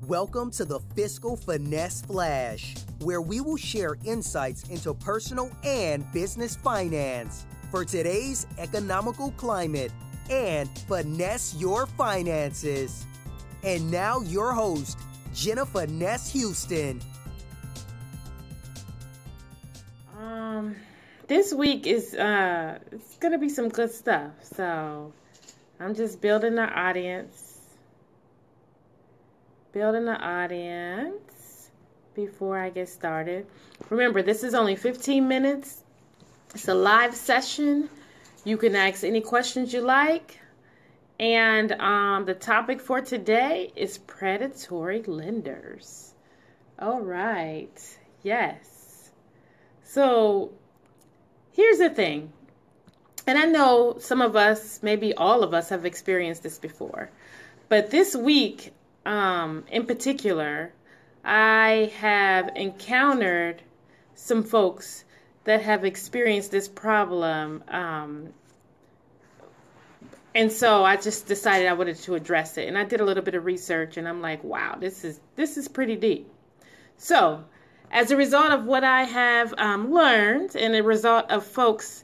Welcome to the Fiscal Finesse Flash, where we will share insights into personal and business finance for today's economical climate and finesse your finances. And now your host, Jenna Finesse Houston. This week is it's gonna be some good stuff. So I'm just building the audience before I get started. Remember, this is only 15 minutes. It's a live session. You can ask any questions you like. And the topic for today is predatory lenders. All right. Yes. So here's the thing. And I know some of us, maybe all of us, have experienced this before. But this week, in particular, I have encountered some folks that have experienced this problem. And so I just decided I wanted to address it. And I did a little bit of research and I'm like, wow, this is pretty deep. So as a result of what I have learned and a result of folks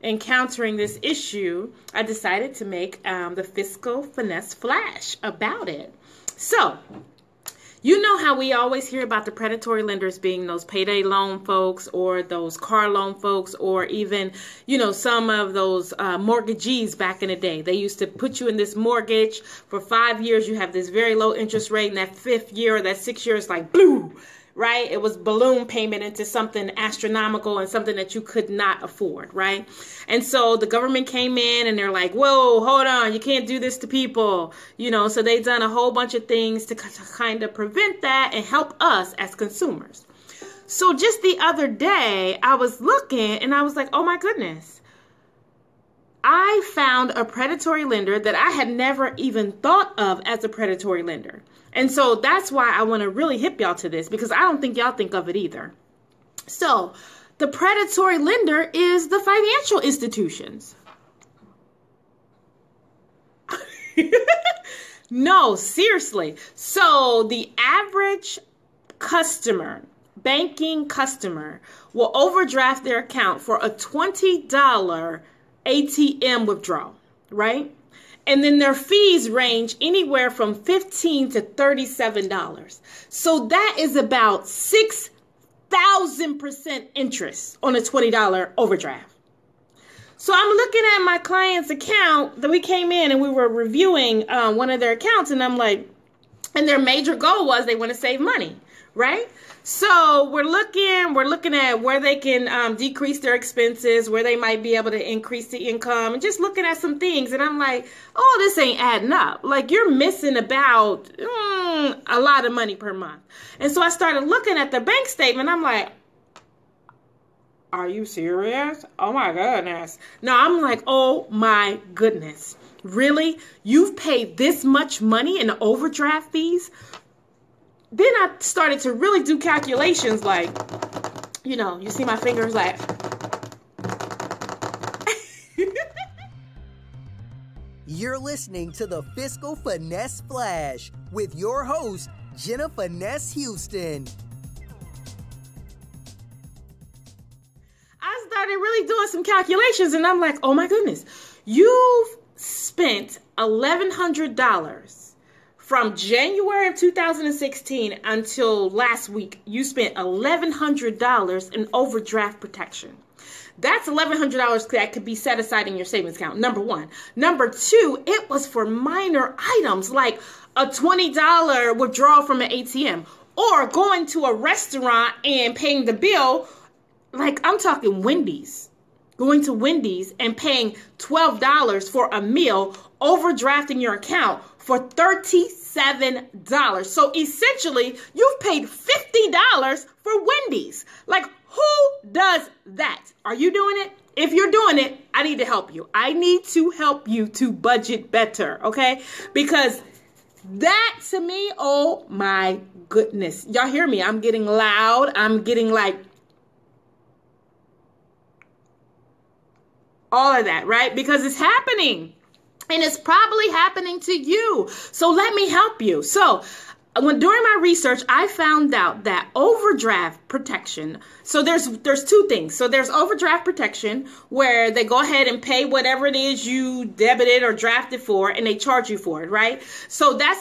encountering this issue, I decided to make the Fiscal Finesse Flash about it. So, you know how we always hear about the predatory lenders being those payday loan folks or those car loan folks or even, some of those mortgagees back in the day. They used to put you in this mortgage for 5 years. You have this very low interest rate, and that 5th year or that 6th year is like, blue, right? It was balloon payment into something astronomical and something that you could not afford, right? And so the government came in and they're like, whoa, hold on, you can't do this to people, so they've done a whole bunch of things to kind of prevent that and help us as consumers. So just the other day, I was looking and I was like, oh my goodness, I found a predatory lender that I had never even thought of as a predatory lender. And so that's why I want to really hip y'all to this, because I don't think y'all think of it either. So the predatory lender is the financial institutions. No, seriously. So the average customer, banking customer, will overdraft their account for a $20 ATM withdrawal, right? And then their fees range anywhere from $15 to $37. So that is about 6,000% interest on a $20 overdraft. So I'm looking at my client's account that we came in and we were reviewing one of their accounts, and I'm like, and their major goal was they want to save money, right? So we're looking at where they can decrease their expenses, where they might be able to increase the income, and just looking at some things. And I'm like, oh, this ain't adding up. Like, you're missing about a lot of money per month. And so I started looking at the bank statement. I'm like, are you serious? Oh my goodness. No, I'm like, oh my goodness. Really? You've paid this much money in overdraft fees? Then I started to really do calculations like, you see my fingers like. You're listening to the Fiscal Finesse Flash with your host, Jenna Finesse Houston. I started really doing some calculations and I'm like, oh my goodness, you've spent $1,100. From January of 2016 until last week, you spent $1,100 in overdraft protection. That's $1,100 that could be set aside in your savings account, number one. Number two, it was for minor items like a $20 withdrawal from an ATM or going to a restaurant and paying the bill. Like, I'm talking Wendy's. Going to Wendy's and paying $12 for a meal, overdrafting your account for $37. So essentially, you've paid $50 for Wendy's. Like, who does that? Are you doing it? If you're doing it, I need to help you. I need to help you to budget better, okay? Because that, to me, oh my goodness. Y'all hear me? I'm getting loud. I'm getting like all of that, right? Because it's happening. And it's probably happening to you. So let me help you. So during my research, I found out that overdraft protection. So there's two things. So there's overdraft protection where they go ahead and pay whatever it is you debited or drafted for, and they charge you for it, right? So that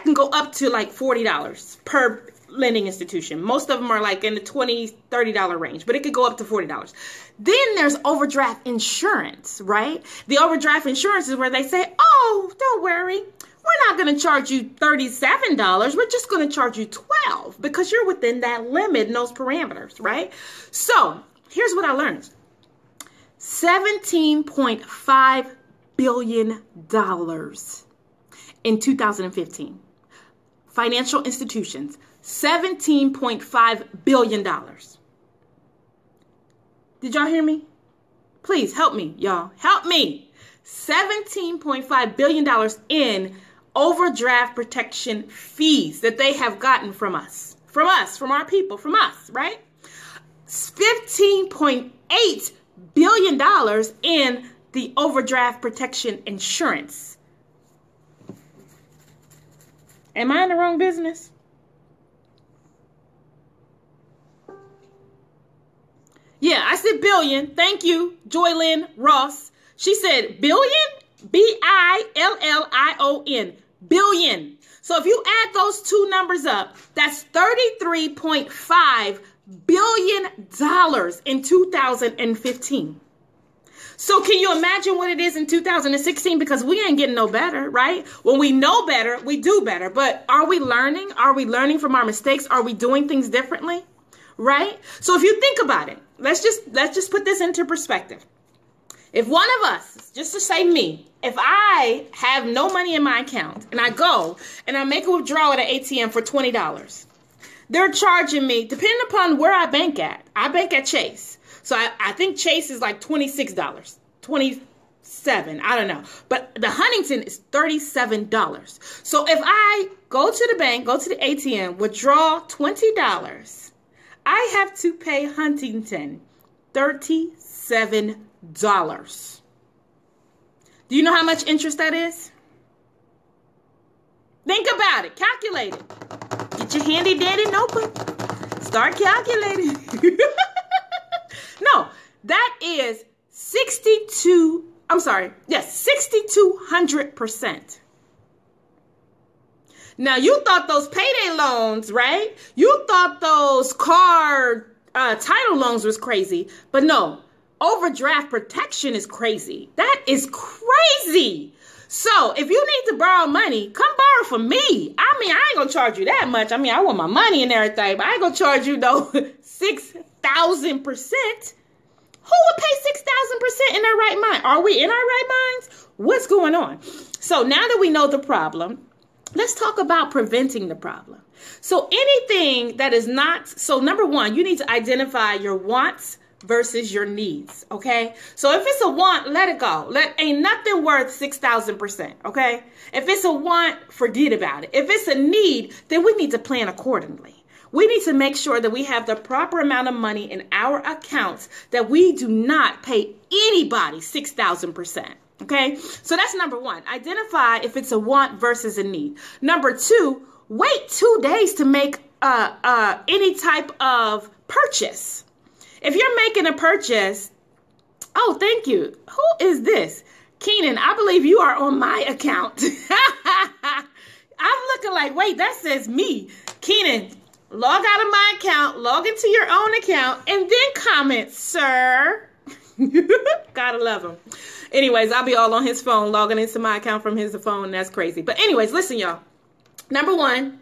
can go up to like $40 per lending institution. Most of them are like in the $20, $30 range, but it could go up to $40. Then there's overdraft insurance, right? The overdraft insurance is where they say, oh, don't worry. We're not going to charge you $37. We're just going to charge you $12 because you're within that limit and those parameters, right? So here's what I learned. $17.5 billion in 2015. Financial institutions, $17.5 billion. Did y'all hear me? Please help me, y'all. Help me. $17.5 billion in overdraft protection fees that they have gotten from us, from our people, from us, right? $15.8 billion in the overdraft protection insurance. Am I in the wrong business? Yeah, I said billion. Thank you, Joylyn Ross. She said billion, billion, billion. So if you add those two numbers up, that's $33.5 billion in 2015. So can you imagine what it is in 2016? Because we ain't getting no better, right? When we know better, we do better. But are we learning? Are we learning from our mistakes? Are we doing things differently? Right? So if you think about it, let's just put this into perspective. If one of us, just to say me, if I have no money in my account and I go and I make a withdrawal at an ATM for $20, they're charging me, depending upon where I bank at Chase. So I think Chase is like $26, $27, I don't know. But the Huntington is $37. So if I go to the bank, go to the ATM, withdraw $20, I have to pay Huntington $37. Do you know how much interest that is? Think about it. Calculate it. Get your handy dandy notebook. Start calculating. No, that is 6,200%. Now, you thought those payday loans, right? You thought those car title loans was crazy. But no, overdraft protection is crazy. That is crazy. So if you need to borrow money, come borrow from me. I mean, I ain't going to charge you that much. I mean, I want my money and everything, but I ain't going to charge you, though, 6,000%. Who would pay 6,000% in their right mind? Are we in our right minds? What's going on? So now that we know the problem, let's talk about preventing the problem. So anything that is not, so number one, you need to identify your wants versus your needs, okay? So if it's a want, let it go. Ain't nothing worth 6,000%, okay? If it's a want, forget about it. If it's a need, then we need to plan accordingly. We need to make sure that we have the proper amount of money in our accounts, that we do not pay anybody 6,000%. Okay, so that's number one. Identify if it's a want versus a need. Number two, wait 2 days to make any type of purchase. If you're making a purchase, oh, thank you. Who is this? Keenan, I believe you are on my account. I'm looking like, wait, that says me. Keenan, log out of my account, log into your own account, and then comment, sir. Gotta love him. Anyways, I'll be all on his phone, logging into my account from his phone. That's crazy. But anyways, listen, y'all. Number one,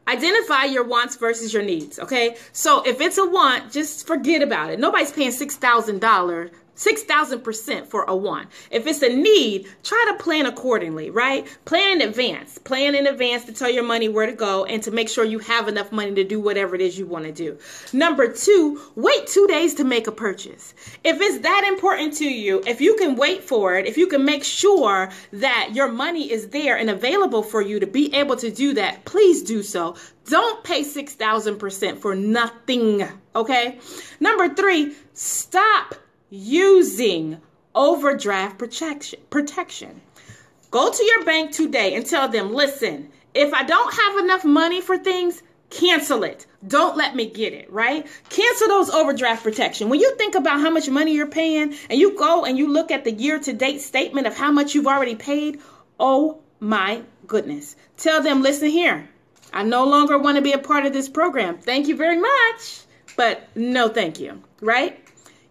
identify your wants versus your needs, okay? So if it's a want, just forget about it. Nobody's paying $6,000% for a want. If it's a need, try to plan accordingly, right? Plan in advance. Plan in advance to tell your money where to go and to make sure you have enough money to do whatever it is you want to do. Number two, wait 2 days to make a purchase. If it's that important to you, if you can wait for it, if you can make sure that your money is there and available for you to be able to do that, please do so. Don't pay 6,000% for nothing, okay? Number three, stop using overdraft protection. Go to your bank today and tell them, listen, if I don't have enough money for things, cancel it. Don't let me get it, right? Cancel those overdraft protection. When you think about how much money you're paying and you go and you look at the year-to-date statement of how much you've already paid, oh my goodness. Tell them, listen here, I no longer want to be a part of this program. Thank you very much, but no thank you, right?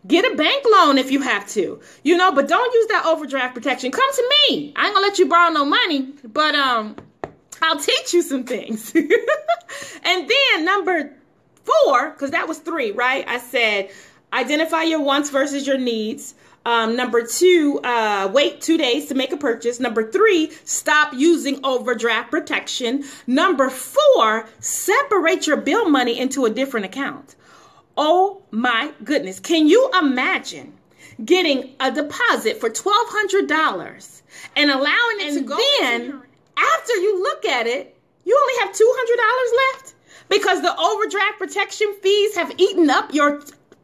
Get a bank loan if you have to, but don't use that overdraft protection. Come to me. I ain't gonna let you borrow no money, but I'll teach you some things. And then number 4, because that was 3, right? I said, identify your wants versus your needs. Number 2, wait 2 days to make a purchase. Number 3, stop using overdraft protection. Number 4, separate your bill money into a different account. Oh my goodness. Can you imagine getting a deposit for $1,200 and allowing it to go? Then after you look at it, you only have $200 left because the overdraft protection fees have eaten up your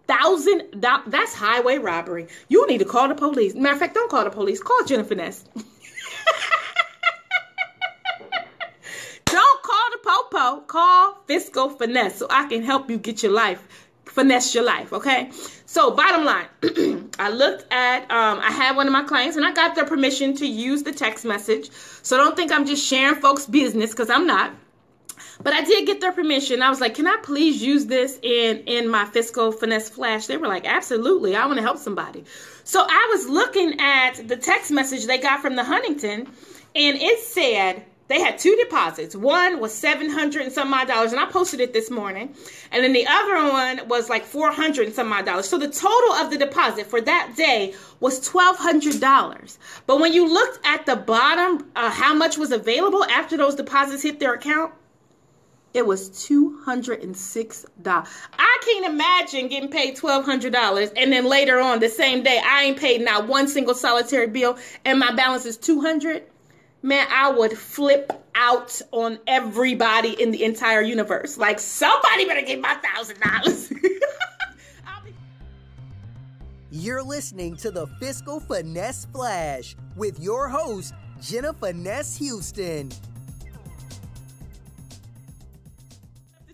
$1,000. That's highway robbery. You need to call the police. Matter of fact, don't call the police. Call Jenna Finesse. Don't call the popo. Call Fiscal Finesse so I can help you get your life. Finesse your life, okay? So bottom line, I looked at, I had one of my clients and I got their permission to use the text message. So don't think I'm just sharing folks' business, because I'm not. But I did get their permission. I was like, can I please use this in my Fiscal Finesse Flash? They were like, absolutely. I want to help somebody. So I was looking at the text message they got from the Huntington, and it said they had 2 deposits. One was $700 and some odd dollars, and I posted it this morning. And then the other one was like $400 and some odd dollars. So the total of the deposit for that day was $1,200. But when you looked at the bottom, how much was available after those deposits hit their account, it was $206. I can't imagine getting paid $1,200 and then later on the same day, I ain't paid not one single solitary bill and my balance is $200. Man, I would flip out on everybody in the entire universe. Like, somebody better get my $1,000. You're listening to the Fiscal Finesse Flash with your host, Jenna Finesse Houston.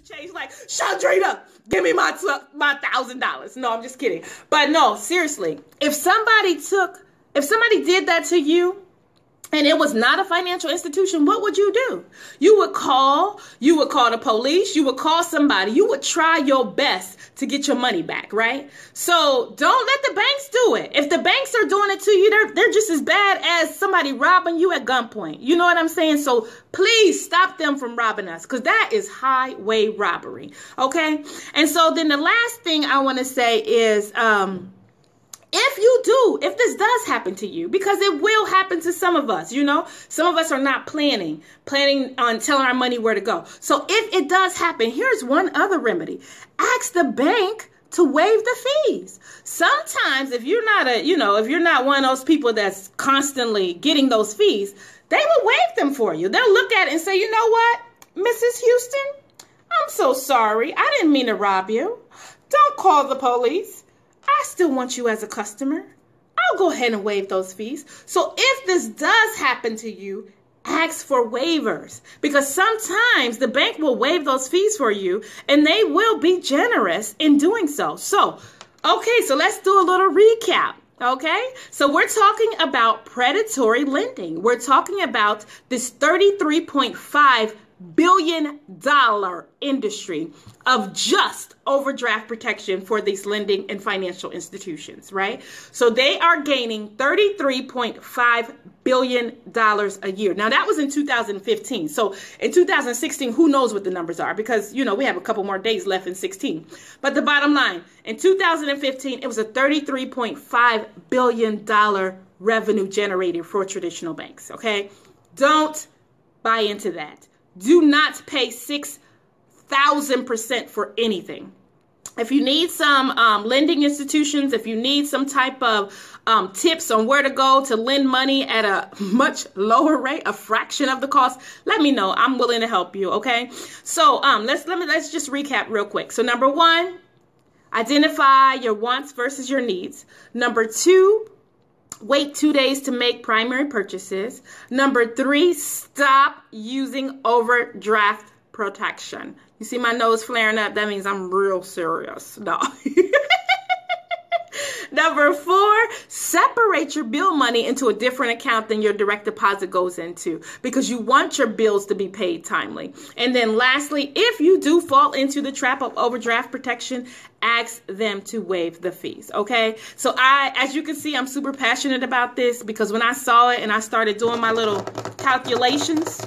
Change like, Chandrina, give me my $1,000. No, I'm just kidding. But no, seriously, if somebody did that to you, and it was not a financial institution, what would you do? You would call the police, you would call somebody, you would try your best to get your money back, right? So don't let the banks do it. If the banks are doing it to you, they're just as bad as somebody robbing you at gunpoint. You know what I'm saying? So please stop them from robbing us, because that is highway robbery, okay? And so then the last thing I want to say is, if this does happen to you, because it will happen to some of us, some of us are not planning on telling our money where to go. So if it does happen, here's one other remedy. Ask the bank to waive the fees. Sometimes if you're not one of those people that's constantly getting those fees, they will waive them for you. They'll look at it and say, you know what, Mrs. Houston, I'm so sorry. I didn't mean to rob you. Don't call the police. I still want you as a customer. I'll go ahead and waive those fees. So if this does happen to you, ask for waivers, because sometimes the bank will waive those fees for you and they will be generous in doing so. So, okay, so let's do a little recap. Okay, so we're talking about predatory lending. We're talking about this $33.5 billion industry of just overdraft protection for these lending and financial institutions, right? So they are gaining $33.5 billion a year. Now that was in 2015. So in 2016, who knows what the numbers are, because, we have a couple more days left in 16. But the bottom line, in 2015, it was a $33.5 billion revenue generator for traditional banks, okay? Don't buy into that. Do not pay 6,000% for anything. If you need some lending institutions, if you need some type of tips on where to go to lend money at a much lower rate, a fraction of the cost, let me know. I'm willing to help you. Okay. So let's just recap real quick. So number 1, identify your wants versus your needs. Number 2, Wait 2 days to make primary purchases. Number 3, stop using overdraft protection. You see my nose flaring up? That means I'm real serious. No. Number 4, separate your bill money into a different account than your direct deposit goes into, because you want your bills to be paid timely. And then lastly, if you do fall into the trap of overdraft protection, ask them to waive the fees. Okay. So as you can see, I'm super passionate about this, because when I saw it and I started doing my little calculations,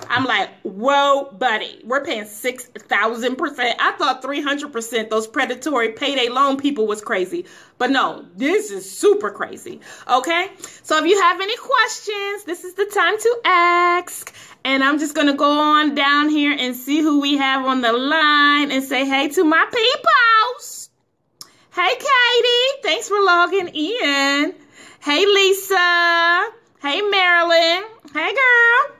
I'm like, whoa, buddy, we're paying 6,000%. I thought 300%, those predatory payday loan people was crazy. But no, this is super crazy. Okay. So if you have any questions, this is the time to ask. And I'm just going to go on down here and see who we have on the line and say hey to my peoples. Hey, Katie. Thanks for logging in. Hey, Lisa. Hey, Marilyn. Hey, girl.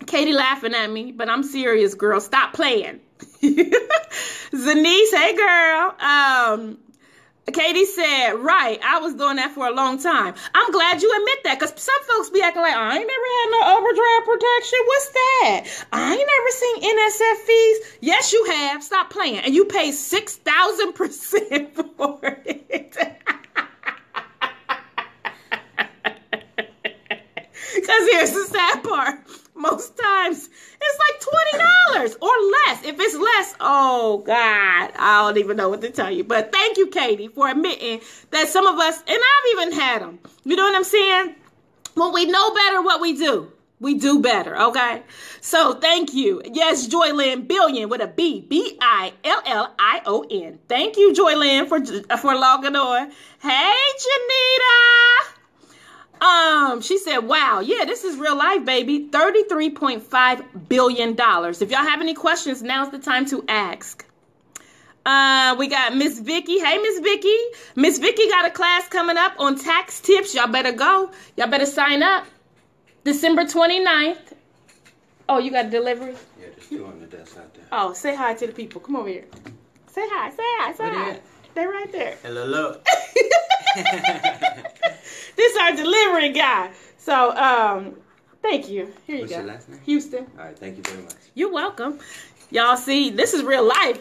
Katie laughing at me, but I'm serious, girl. Stop playing. Zanice, hey, girl. Katie said, right, I was doing that for a long time. I'm glad you admit that, because some folks be acting like, I ain't never had no overdraft protection. What's that? I ain't never seen NSF fees. Yes, you have. Stop playing. And you pay 6,000% for it. Because here's the sad part. Most times, it's like $20 or less. If it's less, oh, God, I don't even know what to tell you. But thank you, Katie, for admitting that some of us, and I've even had them. You know what I'm saying? When we know better what we do better, okay? So thank you. Yes, Joylyn Billion with a B, Billion. Thank you, Joylyn, for logging on. Hey, Janita. She said, wow, yeah, this is real life, baby. $33.5 billion. If y'all have any questions, now's the time to ask. We got Miss Vicky. Hey, Miss Vicky. Miss Vicky got a class coming up on tax tips. Y'all better go. Y'all better sign up. December 29th. Oh, you got a delivery? Yeah, just two on the desk out there. Oh, say hi to the people. Come over here. Say hi, say hi, say hi. They're right there. Hello. This is our delivery guy. So, thank you. Here you What's go. your last name? Houston. All right, thank you very much. You're welcome. Y'all see, this is real life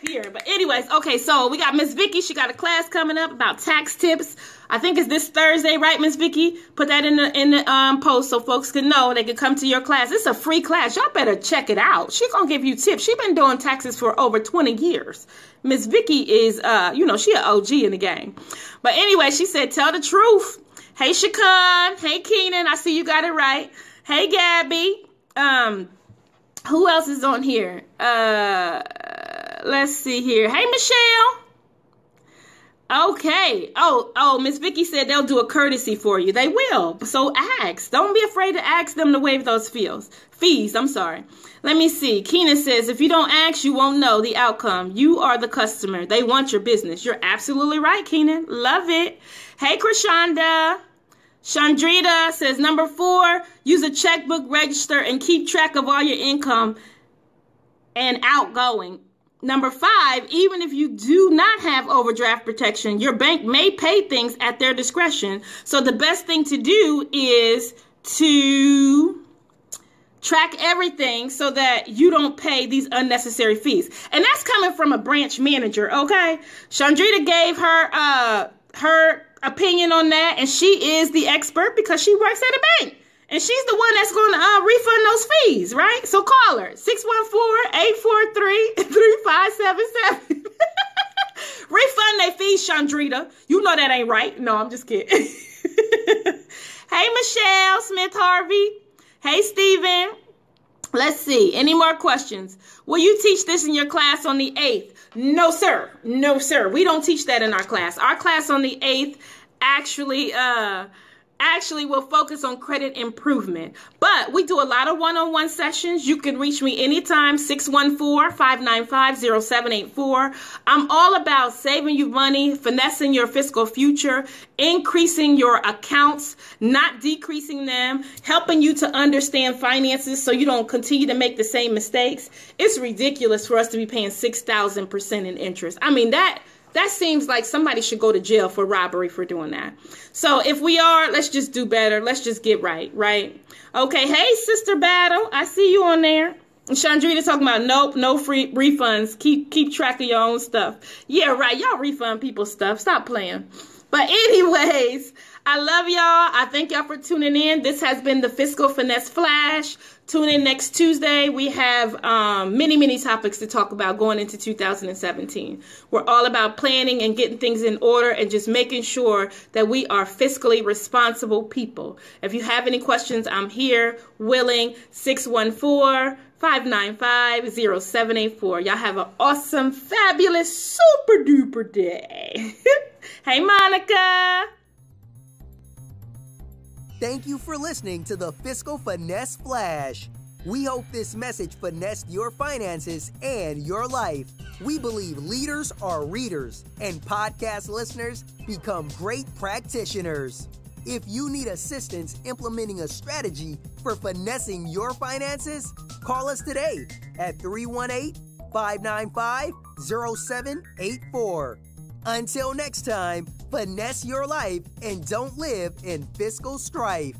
here. But anyways, okay, so we got Miss Vicky. She got a class coming up about tax tips. I think it's this Thursday, right, Miss Vicky? Put that in the post so folks can know they can come to your class. It's a free class. Y'all better check it out. She gonna give you tips. She been doing taxes for over 20 years. Miss Vicky is, she an OG in the game. But anyway, she said, tell the truth. Hey, Shakan. Hey, Keenan. I see you got it right. Hey, Gabby. Who else is on here? Let's see here. Hey, Michelle. Okay. Oh, Miss Vicky said they'll do a courtesy for you. They will. So ask. Don't be afraid to ask them to waive those fees. I'm sorry. Let me see. Keenan says, if you don't ask, you won't know the outcome. You are the customer. They want your business. You're absolutely right, Keenan. Love it. Hey, Krishanda. Chandrita says, number 4, use a checkbook register and keep track of all your income and outgoing. Number 5, even if you do not have overdraft protection, your bank may pay things at their discretion. So the best thing to do is to track everything so that you don't pay these unnecessary fees. And that's coming from a branch manager, okay? Chandrita gave her opinion on that, and she is the expert because she works at a bank. And she's the one that's going to refund those fees, right? So call her, 614-843-3577. Refund their fees, Chandrita. You know that ain't right. No, I'm just kidding. Hey, Michelle Smith Harvey. Hey, Steven. Let's see. Any more questions? Will you teach this in your class on the 8th? No, sir. No, sir. We don't teach that in our class. Our class on the 8th actually will focus on credit improvement. But we do a lot of one-on-one sessions. You can reach me anytime, 614-595-0784. I'm all about saving you money, finessing your fiscal future, increasing your accounts, not decreasing them, helping you to understand finances so you don't continue to make the same mistakes. It's ridiculous for us to be paying 6,000% in interest. I mean, that That seems like somebody should go to jail for robbery for doing that. So if we are, let's just do better. Let's just get right, right? Okay, hey, Sister Battle, I see you on there. Chandrina talking about, nope, no free refunds. Keep track of your own stuff. Yeah, right, y'all refund people's stuff. Stop playing. But anyways, I love y'all. I thank y'all for tuning in. This has been the Fiscal Finesse Flash. Tune in next Tuesday. We have many topics to talk about going into 2017. We're all about planning and getting things in order and just making sure that we are fiscally responsible people. If you have any questions, I'm here, willing, 614-595-0784. Y'all have an awesome, fabulous, super duper day. Hey, Monica. Thank you for listening to the Fiscal Finesse Flash. We hope this message finessed your finances and your life. We believe leaders are readers, and podcast listeners become great practitioners. If you need assistance implementing a strategy for finessing your finances, call us today at 318-595-0784. Until next time, finesse your life and don't live in fiscal strife.